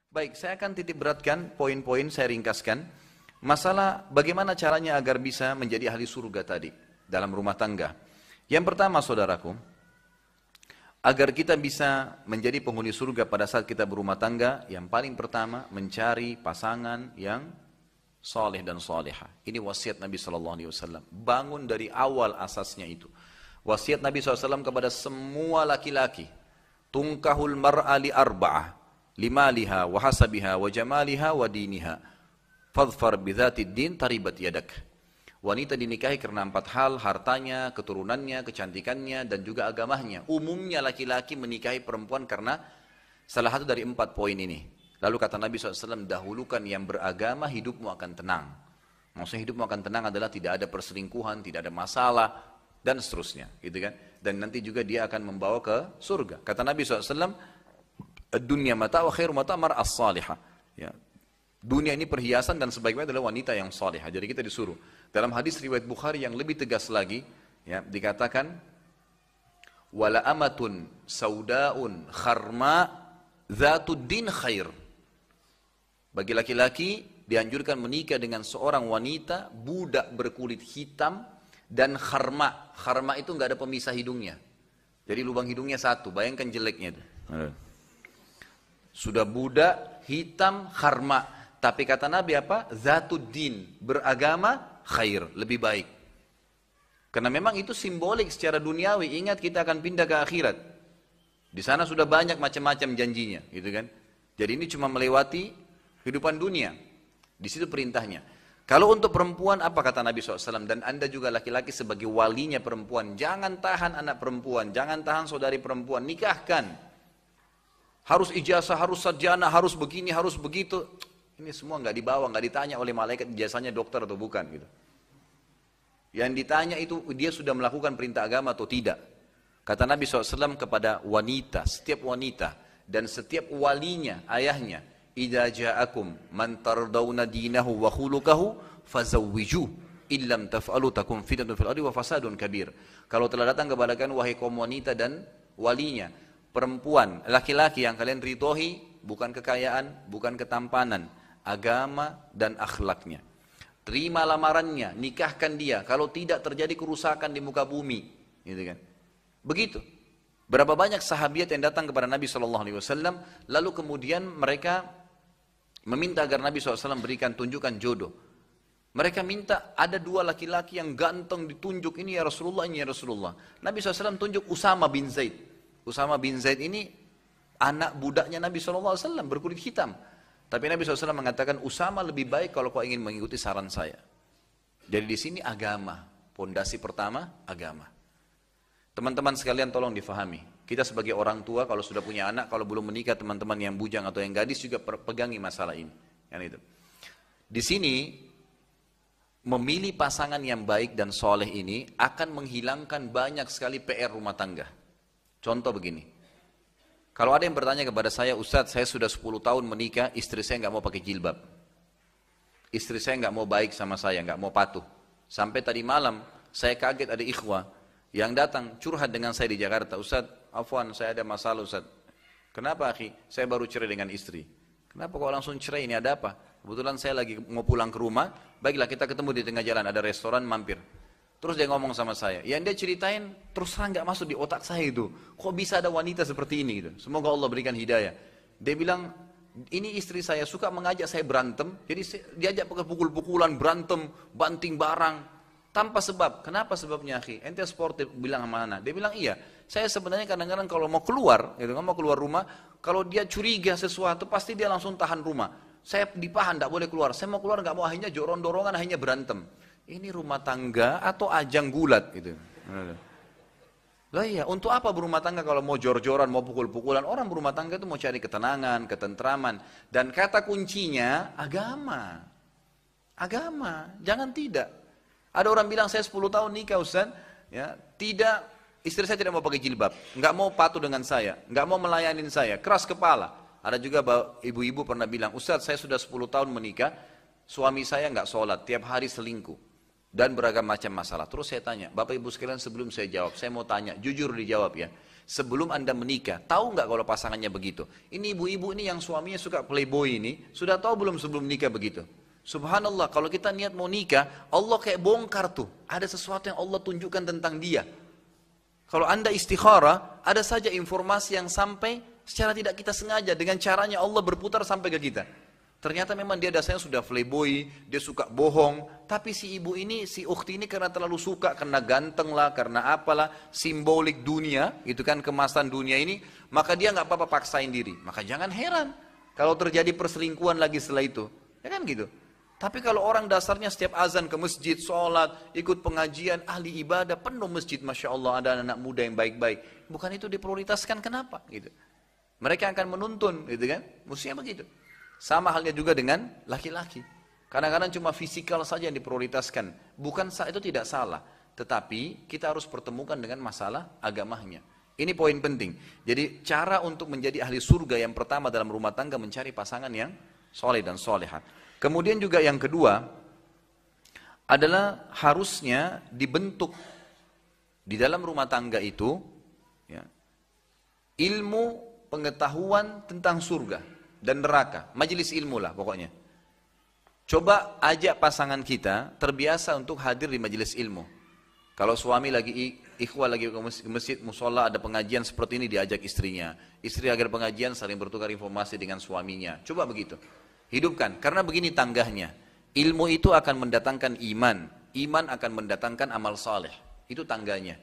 Baik, saya akan titip beratkan poin-poin, saya ringkaskan. Masalah bagaimana caranya agar bisa menjadi ahli surga tadi dalam rumah tangga. Yang pertama saudaraku, agar kita bisa menjadi penghuni surga pada saat kita berumah tangga, yang paling pertama mencari pasangan yang soleh dan soleha. Ini wasiat Nabi SAW. Bangun dari awal asasnya itu. Wasiat Nabi SAW kepada semua laki-laki. Tungkahul mar'a li arba'ah. Limaliha wa hasabiha wa jamaliha wa diniha. Fadfar bidhatid din taribat yadak. Wanita dinikahi karena 4 hal, hartanya, keturunannya, kecantikannya, dan juga agamanya. Umumnya laki-laki menikahi perempuan karena salah satu dari 4 poin ini. Lalu kata Nabi SAW, dahulukan yang beragama, hidupmu akan tenang. Maksudnya hidupmu akan tenang adalah tidak ada perselingkuhan, tidak ada masalah, dan seterusnya. Gitu kan? Dan nanti juga dia akan membawa ke surga. Kata Nabi SAW, dunia mata wa khairu mata mar'as salihah. Ya. Dunia ini perhiasan dan sebaik-baik adalah wanita yang salihah. Jadi kita disuruh. Dalam hadis riwayat Bukhari yang lebih tegas lagi, ya, dikatakan, wala amatun saudaun kharma dzatud din khair. Bagi laki-laki dianjurkan menikah dengan seorang wanita budak berkulit hitam dan kharma. Kharma itu nggak ada pemisah hidungnya. Jadi lubang hidungnya satu. Bayangkan jeleknya itu. Sudah budak hitam kharma. Tapi kata Nabi apa? Zatuddin, beragama khair, lebih baik. Karena memang itu simbolik secara duniawi. Ingat kita akan pindah ke akhirat. Di sana sudah banyak macam-macam janjinya, gitu kan? Jadi ini cuma melewati kehidupan dunia. Di situ perintahnya. Kalau untuk perempuan apa kata Nabi SAW? Dan anda juga laki-laki sebagai walinya perempuan, jangan tahan anak perempuan, jangan tahan saudari perempuan, nikahkan. Harus ijazah, harus sarjana, harus begini, harus begitu. Ini semua nggak dibawa, nggak ditanya oleh malaikat ijazahnya dokter atau bukan gitu. Yang ditanya itu dia sudah melakukan perintah agama atau tidak. Kata Nabi SAW kepada wanita, setiap wanita dan setiap walinya, ayahnya, idza ja'akum man tardawna dinahu wa khuluquhu fazawwijuh illam taf'alu takum fitnatun fil ardi wa fasadun kabir. Kalau telah datang kepada kalian wahai kaum wanita dan walinya, perempuan, laki-laki yang kalian ridhoi bukan kekayaan, bukan ketampanan, agama dan akhlaknya. Terima lamarannya, nikahkan dia. Kalau tidak terjadi kerusakan di muka bumi, gitu kan? Begitu. Berapa banyak sahabat yang datang kepada Nabi SAW, lalu kemudian mereka meminta agar Nabi SAW berikan tunjukkan jodoh. Mereka minta ada 2 laki-laki yang ganteng ditunjuk, ini ya Rasulullah, ini ya Rasulullah. Nabi SAW tunjuk Usama bin Zaid. Usama bin Zaid ini anak budaknya Nabi SAW berkulit hitam. Tapi Nabi SAW mengatakan Usama lebih baik kalau kau ingin mengikuti saran saya. Jadi di sini agama, pondasi pertama agama. Teman-teman sekalian tolong difahami. Kita sebagai orang tua kalau sudah punya anak, kalau belum menikah teman-teman yang bujang atau yang gadis juga pegangi masalah ini. Yang itu. Di sini memilih pasangan yang baik dan soleh ini akan menghilangkan banyak sekali PR rumah tangga. Contoh begini. Kalau ada yang bertanya kepada saya, Ustadz saya sudah 10 tahun menikah, istri saya nggak mau pakai jilbab. Istri saya nggak mau baik sama saya, nggak mau patuh. Sampai tadi malam saya kaget ada ikhwah yang datang curhat dengan saya di Jakarta. Ustadz, afwan saya ada masalah Ustadz. Kenapa akhi? Saya baru cerai dengan istri. Kenapa kok langsung cerai, ini ada apa? Kebetulan saya lagi mau pulang ke rumah, baiklah kita ketemu di tengah jalan, ada restoran mampir. Terus dia ngomong sama saya, yang dia ceritain terus terang gak masuk di otak saya itu. Kok bisa ada wanita seperti ini gitu. Semoga Allah berikan hidayah. Dia bilang, ini istri saya suka mengajak saya berantem, jadi diajak pakai pukul-pukulan, berantem, banting barang, tanpa sebab. Kenapa sebabnya akhi? Ente sportif, bilang sama anak. Dia bilang iya, saya sebenarnya kadang-kadang kalau mau keluar, gitu, mau keluar rumah, kalau dia curiga sesuatu pasti dia langsung tahan rumah. Saya dipahan, gak boleh keluar. Saya mau keluar gak mau, akhirnya dorongan, akhirnya berantem. Ini rumah tangga atau ajang gulat gitu. Lah iya, untuk apa berumah tangga kalau mau jor-joran, mau pukul-pukulan? Orang berumah tangga itu mau cari ketenangan, ketentraman. Dan kata kuncinya agama. Agama, jangan tidak. Ada orang bilang saya 10 tahun nikah Ustaz, ya, tidak, istri saya tidak mau pakai jilbab, nggak mau patuh dengan saya, nggak mau melayanin saya, keras kepala. Ada juga ibu-ibu pernah bilang, Ustaz saya sudah 10 tahun menikah, suami saya nggak sholat, tiap hari selingkuh. Dan beragam macam masalah. Terus saya tanya, Bapak Ibu sekalian sebelum saya jawab, saya mau tanya, jujur dijawab ya. sebelum Anda menikah. Tahu nggak kalau pasangannya begitu? Ini ibu-ibu ini yang suaminya suka playboy ini, sudah tahu belum sebelum nikah begitu? Subhanallah, kalau kita niat mau nikah, Allah kayak bongkar tuh. Ada sesuatu yang Allah tunjukkan tentang dia. Kalau Anda istikharah, ada saja informasi yang sampai secara tidak kita sengaja, dengan caranya Allah berputar sampai ke kita. Ternyata memang dia dasarnya sudah playboy, dia suka bohong. Tapi si ibu ini, si ukhti ini karena terlalu suka, karena ganteng lah, karena apalah, simbolik dunia, itu kan kemasan dunia ini, maka dia nggak apa-apa paksain diri. Maka jangan heran kalau terjadi perselingkuhan lagi setelah itu. Ya kan gitu. Tapi kalau orang dasarnya setiap azan ke masjid, sholat, ikut pengajian, ahli ibadah, penuh masjid, Masya Allah, ada anak muda yang baik-baik. Bukan itu diprioritaskan, kenapa? Gitu. Mereka akan menuntun, gitu kan? Mestinya begitu. Sama halnya juga dengan laki-laki. Kadang-kadang cuma fisikal saja yang diprioritaskan. Bukan itu tidak salah. Tetapi kita harus pertemukan dengan masalah agamanya. Ini poin penting. Jadi cara untuk menjadi ahli surga yang pertama dalam rumah tangga mencari pasangan yang soleh dan soleha. Kemudian juga yang kedua adalah harusnya dibentuk di dalam rumah tangga itu ya, ilmu pengetahuan tentang surga dan neraka, majelis ilmu lah pokoknya. Coba ajak pasangan kita terbiasa untuk hadir di majelis ilmu. Kalau suami lagi ikhwah lagi ke masjid musola ada pengajian seperti ini, diajak istrinya. Istri agar pengajian saling bertukar informasi dengan suaminya. Coba begitu. Hidupkan, karena begini tangganya. Ilmu itu akan mendatangkan iman. Iman akan mendatangkan amal saleh. Itu tangganya.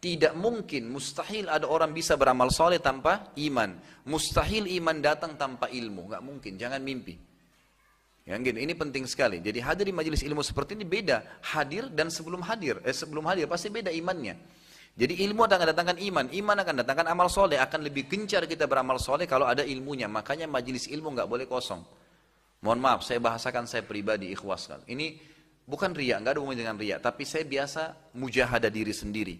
Tidak mungkin, mustahil ada orang bisa beramal soleh tanpa iman. Mustahil iman datang tanpa ilmu. Nggak mungkin, jangan mimpi. Ya, ini penting sekali. Jadi hadir di majelis ilmu seperti ini beda. Hadir dan sebelum hadir. Sebelum hadir pasti beda imannya. Jadi ilmu akan datangkan iman. Iman akan datangkan amal soleh. Akan lebih gencar kita beramal soleh kalau ada ilmunya. Makanya majelis ilmu nggak boleh kosong. Mohon maaf, saya bahasakan saya pribadi ikhwas. Ini bukan riya, nggak ada hubungannya dengan riya. Tapi saya biasa mujahadah diri sendiri.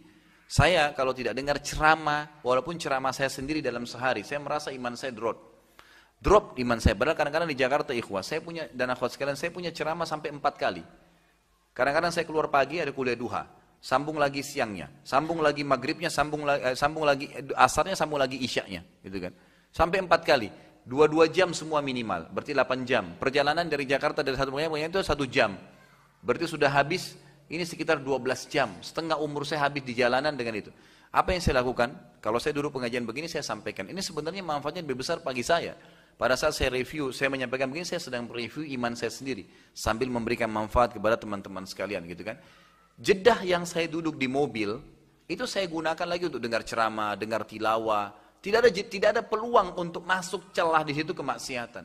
Saya kalau tidak dengar ceramah, walaupun ceramah saya sendiri dalam sehari, saya merasa iman saya drop iman saya. Padahal kadang-kadang di Jakarta ikhwah, saya punya, dan akhwat sekalian, saya punya ceramah sampai 4 kali. Kadang-kadang saya keluar pagi ada kuliah duha, sambung lagi siangnya, sambung lagi maghribnya, sambung lagi asarnya, sambung lagi isyaknya, gitu kan. Sampai 4 kali, 2 jam semua minimal, berarti 8 jam. Perjalanan dari Jakarta dari satu pengajian itu 1 jam, berarti sudah habis. Ini sekitar 12 jam, setengah umur saya habis di jalanan dengan itu. Apa yang saya lakukan? Kalau saya duduk pengajian begini, saya sampaikan. Ini sebenarnya manfaatnya lebih besar bagi saya. Pada saat saya review, saya menyampaikan begini, saya sedang review iman saya sendiri. Sambil memberikan manfaat kepada teman-teman sekalian, gitu kan. Jedah yang saya duduk di mobil, itu saya gunakan lagi untuk dengar ceramah, dengar tilawah. Tidak ada peluang untuk masuk celah di situ kemaksiatan.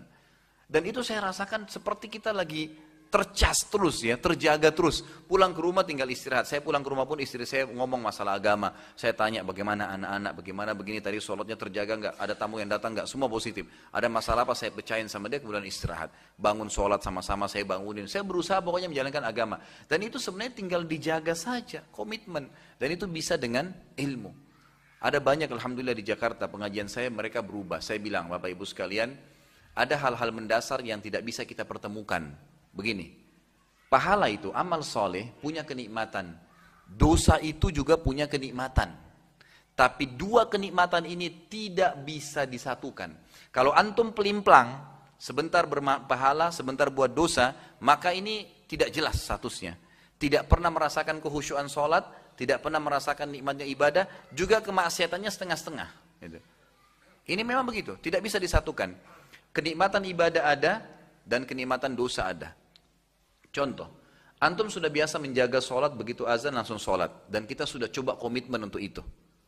Dan itu saya rasakan seperti kita lagi tercas terus ya, terjaga terus. Pulang ke rumah tinggal istirahat. Saya pulang ke rumah pun istri saya ngomong masalah agama. Saya tanya bagaimana anak-anak, bagaimana begini tadi sholatnya terjaga nggak, ada tamu yang datang nggak, semua positif. Ada masalah apa saya pecahin sama dia, kemudian istirahat. Bangun sholat sama-sama saya bangunin. Saya berusaha pokoknya menjalankan agama. Dan itu sebenarnya tinggal dijaga saja, komitmen. Dan itu bisa dengan ilmu. Ada banyak alhamdulillah di Jakarta pengajian saya mereka berubah. Saya bilang Bapak Ibu sekalian, ada hal-hal mendasar yang tidak bisa kita pertemukan. Begini, pahala itu, amal soleh punya kenikmatan, dosa itu juga punya kenikmatan. Tapi 2 kenikmatan ini tidak bisa disatukan. Kalau antum pelimplang, sebentar berpahala, sebentar buat dosa, maka ini tidak jelas statusnya. Tidak pernah merasakan kehusyuan sholat, tidak pernah merasakan nikmatnya ibadah, juga kemaksiatannya setengah-setengah. Gitu. Ini memang begitu, tidak bisa disatukan. Kenikmatan ibadah ada, dan kenikmatan dosa ada. Contoh, antum sudah biasa menjaga sholat, begitu azan langsung sholat. Dan kita sudah coba komitmen untuk itu.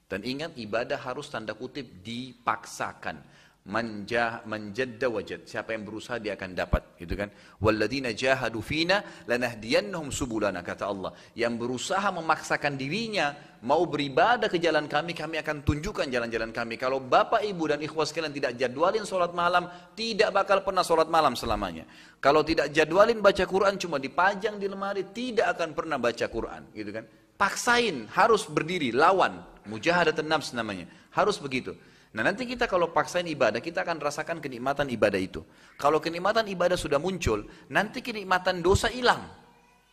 Dan ingat, ibadah harus tanda kutip dipaksakan. Manjadda wajad. Siapa yang berusaha dia akan dapat, gitu kan? Walladzina jahadu fina lanahdiyannahum subulana, kata Allah. Yang berusaha memaksakan dirinya mau beribadah ke jalan kami, kami akan tunjukkan jalan-jalan kami. Kalau bapak ibu dan ikhwas sekalian tidak jadwalin sholat malam, tidak bakal pernah sholat malam selamanya. Kalau tidak jadwalin baca Quran, cuma dipajang di lemari, tidak akan pernah baca Quran, gitu kan? Paksain, harus berdiri, lawan. Mujahadatun nafs namanya, harus begitu. Nah nanti kita kalau paksain ibadah, kita akan rasakan kenikmatan ibadah itu. Kalau kenikmatan ibadah sudah muncul, nanti kenikmatan dosa hilang.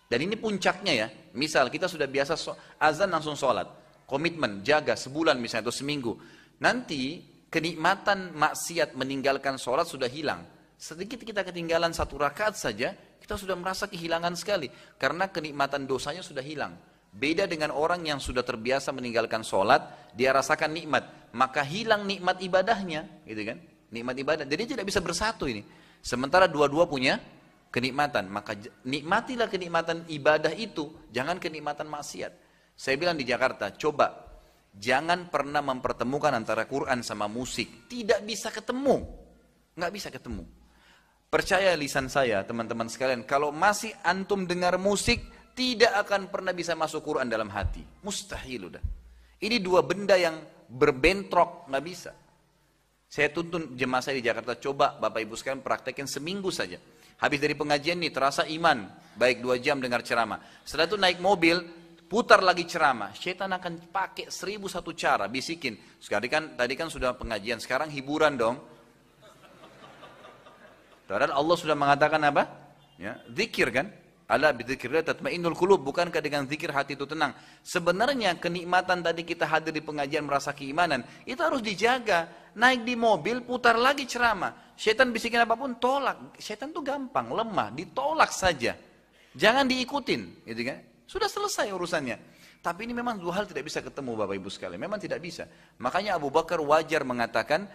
Dan ini puncaknya ya. Misal kita sudah biasa azan langsung sholat. komitmen, jaga sebulan misalnya atau seminggu. Nanti kenikmatan maksiat meninggalkan sholat sudah hilang. Sedikit kita ketinggalan 1 rakaat saja, kita sudah merasa kehilangan sekali. Karena kenikmatan dosanya sudah hilang. Beda dengan orang yang sudah terbiasa meninggalkan sholat, dia rasakan nikmat, maka hilang nikmat ibadahnya, gitu kan? Nikmat ibadah, jadi tidak bisa bersatu ini. Sementara dua-dua punya kenikmatan, maka nikmatilah kenikmatan ibadah itu, jangan kenikmatan maksiat. Saya bilang di Jakarta, coba jangan pernah mempertemukan antara Quran sama musik, tidak bisa ketemu, nggak bisa ketemu. Percaya lisan saya, teman-teman sekalian, kalau masih antum dengar musik, tidak akan pernah bisa masuk Quran dalam hati. Mustahil udah. Ini dua benda yang berbentrok, nggak bisa. Saya tuntun jemaah saya di Jakarta, coba Bapak Ibu sekalian praktekin seminggu saja. Habis dari pengajian nih, terasa iman. Baik 2 jam dengar ceramah. Setelah itu naik mobil, putar lagi ceramah. Syaitan akan pakai 1001 cara, bisikin. Tadi kan sudah pengajian, sekarang hiburan dong. Padahal Allah sudah mengatakan apa? Ya, zikir kan? Ala bidzikrillah tatmainnul qulub, bukankah dengan zikir hati itu tenang? Sebenarnya kenikmatan tadi kita hadir di pengajian merasa keimanan, itu harus dijaga. Naik di mobil, putar lagi ceramah. Syaitan bisikin apapun, tolak. Syaitan tuh gampang, lemah, ditolak saja. Jangan diikutin, gitu kan? Sudah selesai urusannya. Tapi ini memang 2 hal tidak bisa ketemu Bapak Ibu sekalian, memang tidak bisa. Makanya Abu Bakar wajar mengatakan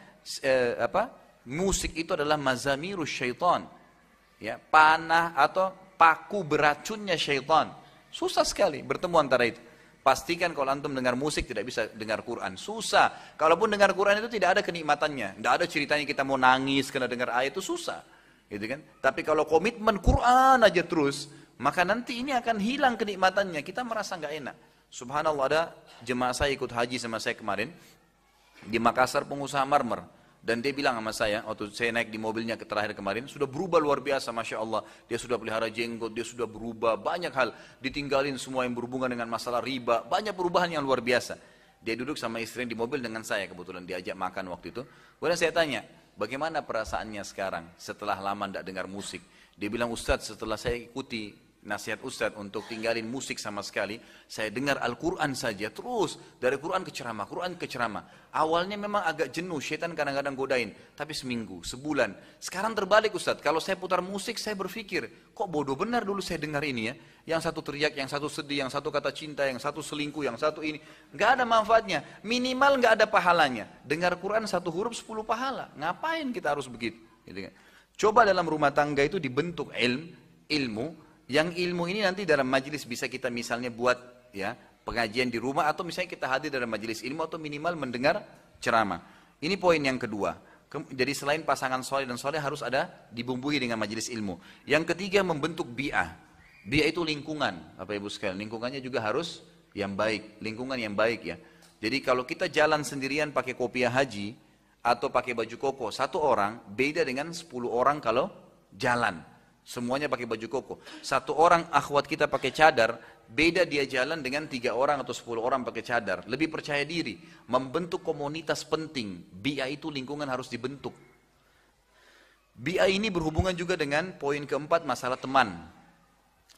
musik itu adalah mazamirus syaitan. Ya, panah atau paku beracunnya syaitan. Susah sekali bertemu antara itu. Pastikan kalau antum dengar musik tidak bisa dengar Quran. Susah. Kalaupun dengar Quran itu tidak ada kenikmatannya. Tidak ada ceritanya kita mau nangis karena dengar ayat, itu susah. Gitu kan? Tapi kalau komitmen Quran aja terus, maka nanti ini akan hilang kenikmatannya. Kita merasa nggak enak. Subhanallah, ada jemaah saya ikut haji sama saya kemarin di Makassar, pengusaha marmer. Dan dia bilang sama saya, waktu saya naik di mobilnya terakhir kemarin, sudah berubah luar biasa, Masya Allah. Dia sudah pelihara jenggot, dia sudah berubah, banyak hal. Ditinggalin semua yang berhubungan dengan masalah riba, banyak perubahan yang luar biasa. Dia duduk sama istrinya di mobil dengan saya, kebetulan diajak makan waktu itu. Kemudian saya tanya, bagaimana perasaannya sekarang setelah lama tidak dengar musik? Dia bilang, Ustadz, setelah saya ikuti nasihat Ustadz untuk tinggalin musik sama sekali, saya dengar Al-Quran saja, terus dari Quran ke ceramah. Awalnya memang agak jenuh, syaitan kadang-kadang godain, tapi seminggu, sebulan. Sekarang terbalik Ustadz, kalau saya putar musik saya berpikir, kok bodoh benar dulu saya dengar ini ya. Yang satu teriak, yang satu sedih, yang satu kata cinta, yang satu selingkuh, yang satu ini. Gak ada manfaatnya, minimal gak ada pahalanya. Dengar Quran 1 huruf 10 pahala, ngapain kita harus begitu? Gitu kan? Coba dalam rumah tangga itu dibentuk ilmu. Yang ilmu ini nanti dalam majelis bisa kita misalnya buat ya pengajian di rumah, atau misalnya kita hadir dalam majelis ilmu, atau minimal mendengar ceramah. Ini poin yang kedua. Jadi selain pasangan soleh dan soleh harus ada dibumbui dengan majelis ilmu. Yang ketiga, membentuk bi'ah. Bi'ah itu lingkungan, Bapak Ibu sekalian. Lingkungannya juga harus yang baik, lingkungan yang baik ya. Jadi kalau kita jalan sendirian pakai kopiah haji atau pakai baju koko, 1 orang beda dengan 10 orang kalau jalan. Semuanya pakai baju koko. 1 orang akhwat kita pakai cadar, beda dia jalan dengan 3 orang atau 10 orang pakai cadar. Lebih percaya diri, membentuk komunitas penting. Bi'ah itu lingkungan harus dibentuk. Bi'ah ini berhubungan juga dengan poin keempat, masalah teman.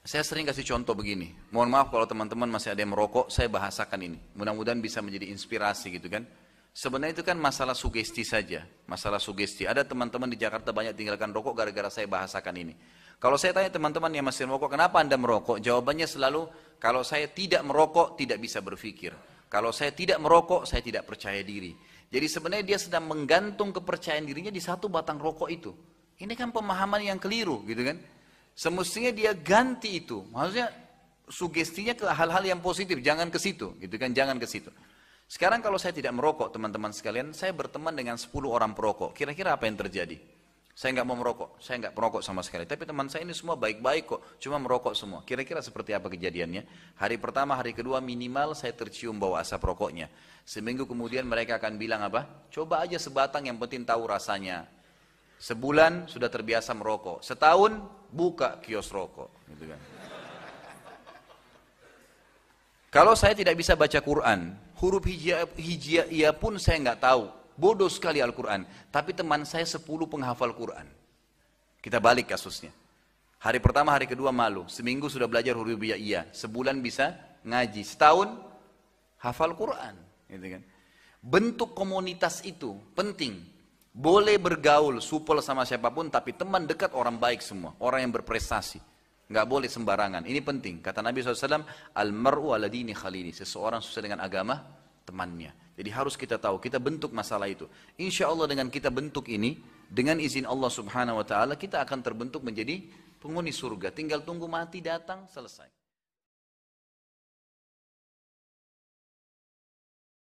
Saya sering kasih contoh begini. Mohon maaf kalau teman-teman masih ada yang merokok, saya bahasakan ini. Mudah-mudahan bisa menjadi inspirasi gitu kan. Sebenarnya itu kan masalah sugesti saja, masalah sugesti. Ada teman-teman di Jakarta banyak tinggalkan rokok gara-gara saya bahasakan ini. Kalau saya tanya teman-teman yang masih merokok, kenapa Anda merokok? Jawabannya selalu, kalau saya tidak merokok, tidak bisa berpikir. Kalau saya tidak merokok, saya tidak percaya diri. Jadi sebenarnya dia sedang menggantung kepercayaan dirinya di 1 batang rokok itu. Ini kan pemahaman yang keliru gitu kan. Semestinya dia ganti itu. Maksudnya sugestinya ke hal-hal yang positif, jangan ke situ gitu kan, jangan ke situ. Sekarang kalau saya tidak merokok, teman-teman sekalian, saya berteman dengan 10 orang perokok. Kira-kira apa yang terjadi? Saya nggak mau merokok, saya nggak perokok sama sekali. Tapi teman saya ini semua baik-baik kok, cuma merokok semua. Kira-kira seperti apa kejadiannya? Hari pertama, hari kedua minimal saya tercium bau asap rokoknya. Seminggu kemudian mereka akan bilang apa? Coba aja sebatang, yang penting tahu rasanya. Sebulan sudah terbiasa merokok. Setahun buka kios rokok. Gitu kan. Kalau saya tidak bisa baca Quran, huruf hijaiyah pun saya nggak tahu. Bodoh sekali Al-Quran. Tapi teman saya 10 penghafal Quran. Kita balik kasusnya. Hari pertama, hari kedua malu. Seminggu sudah belajar huruf hijaiyah. Sebulan bisa ngaji. Setahun hafal Quran, gitu kan. Bentuk komunitas itu penting. Boleh bergaul, supel sama siapapun, tapi teman dekat orang baik semua, orang yang berprestasi. Nggak boleh sembarangan. Ini penting. Kata Nabi SAW, Al-mar'u ala dini khalili. Seseorang sesuai dengan agama temannya. Jadi harus kita tahu, kita bentuk masalah itu. Insya Allah dengan kita bentuk ini, dengan izin Allah Subhanahu Wa Taala, kita akan terbentuk menjadi penghuni surga. Tinggal tunggu mati datang, selesai.